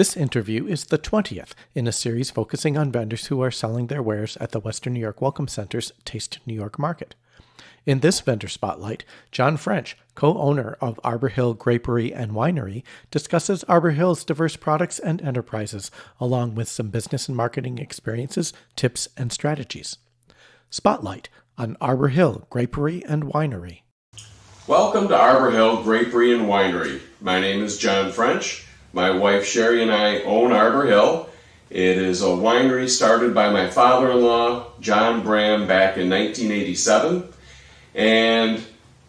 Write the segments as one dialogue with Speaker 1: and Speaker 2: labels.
Speaker 1: This interview is the 20th in a series focusing on vendors who are selling their wares at the Western New York Welcome Center's Taste New York Market. In this vendor spotlight, John French, co-owner of Arbor Hill Grapery and Winery, discusses Arbor Hill's diverse products and enterprises, along with some business and marketing experiences, tips, and strategies. Spotlight on Arbor Hill Grapery and Winery.
Speaker 2: Welcome to Arbor Hill Grapery and Winery. My name is John French. My wife Sherry and I own Arbor Hill. It is a winery started by my father-in-law, John Bram, back in 1987. And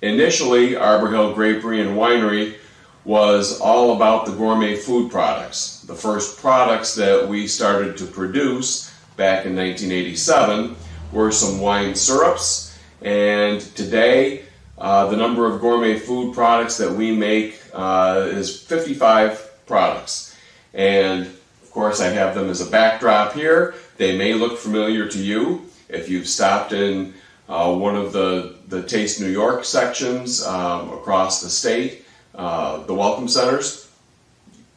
Speaker 2: initially, Arbor Hill Grapery and Winery was all about the gourmet food products. The first products that we started to produce back in 1987 were some wine syrups, and today the number of gourmet food products that we make is 55 products. And of course I have them as a backdrop here. They may look familiar to you if you've stopped in one of the Taste New York sections across the state, the Welcome Centers.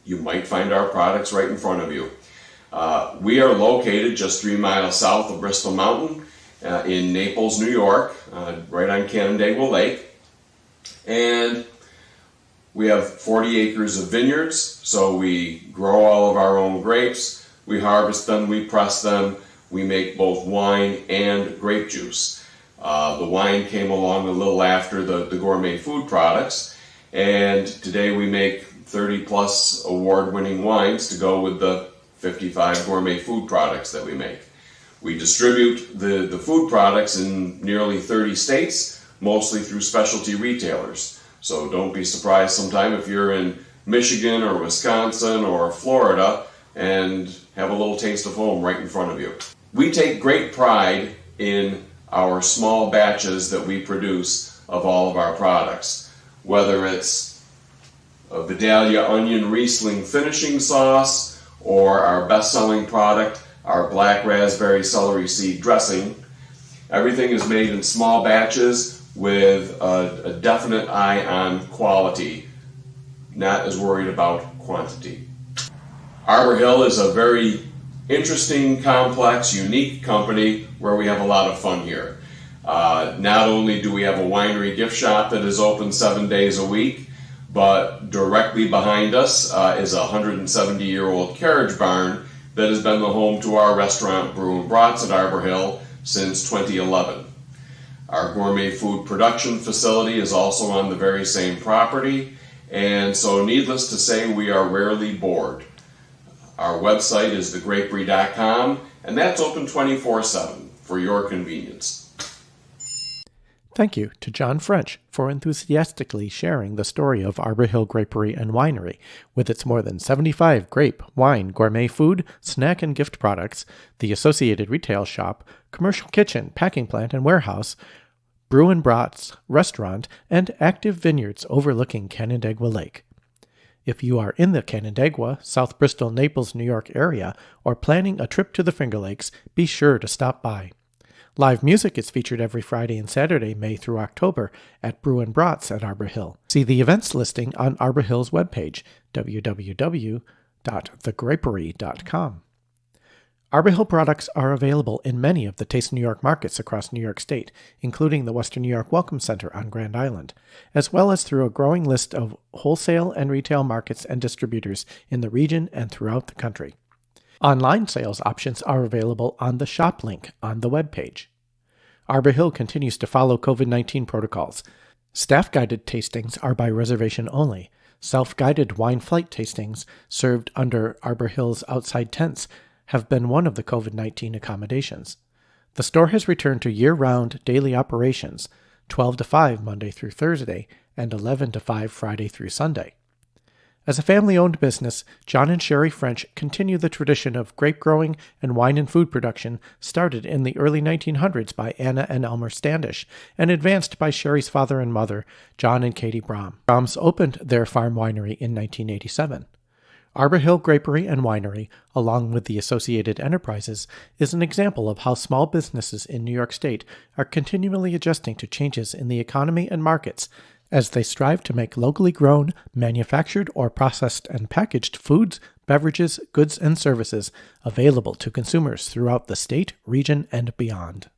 Speaker 2: You might find our products right in front of you. We are located just 3 miles south of Bristol Mountain in Naples, New York, right on Canandaigua Lake. And we have 40 acres of vineyards, so we grow all of our own grapes. We harvest them, we press them, we make both wine and grape juice. The wine came along a little after the gourmet food products, and today we make 30 plus award-winning wines to go with the 55 gourmet food products that we make. We distribute the food products in nearly 30 states, mostly through specialty retailers. So don't be surprised sometime if you're in Michigan or Wisconsin or Florida and have a little taste of home right in front of you. We take great pride in our small batches that we produce of all of our products, whether it's a Vidalia onion Riesling finishing sauce or our best-selling product, our black raspberry celery seed dressing. Everything is made in small batches with a definite eye on quality, not as worried about quantity. Arbor Hill is a very interesting, complex, unique company where we have a lot of fun here. Not only do we have a winery gift shop that is open 7 days a week, but directly behind us is a 170-year-old carriage barn that has been the home to our restaurant Brew Brats at Arbor Hill since 2011. Our gourmet food production facility is also on the very same property, and so needless to say, we are rarely bored. Our website is thegrapery.com, and that's open 24/7 for your convenience.
Speaker 1: Thank you to John French for enthusiastically sharing the story of Arbor Hill Grapery and Winery, with its more than 75 grape, wine, gourmet food, snack and gift products, the associated retail shop, commercial kitchen, packing plant and warehouse, Brew Brats restaurant, and active vineyards overlooking Canandaigua Lake. If you are in the Canandaigua, South Bristol, Naples, New York area, or planning a trip to the Finger Lakes, be sure to stop by. Live music is featured every Friday and Saturday, May through October, at Brew Brats at Arbor Hill. See the events listing on Arbor Hill's webpage, www.thegrapery.com. Arbor Hill products are available in many of the Taste New York markets across New York State, including the Western New York Welcome Center on Grand Island, as well as through a growing list of wholesale and retail markets and distributors in the region and throughout the country. Online sales options are available on the shop link on the webpage. Arbor Hill continues to follow COVID-19 protocols. Staff-guided tastings are by reservation only. Self-guided wine flight tastings served under Arbor Hill's outside tents have been one of the COVID-19 accommodations. The store has returned to year-round daily operations, 12 to 5 Monday through Thursday and 11 to 5 Friday through Sunday. As a family-owned business, John and Sherry French continue the tradition of grape growing and wine and food production started in the early 1900s by Anna and Elmer Standish and advanced by Sherry's father and mother, John and Katie Brom. Broms opened their farm winery in 1987. Arbor Hill Grapery and Winery, along with the associated enterprises, is an example of how small businesses in New York State are continually adjusting to changes in the economy and markets as they strive to make locally grown, manufactured, or processed and packaged foods, beverages, goods, and services available to consumers throughout the state, region, and beyond.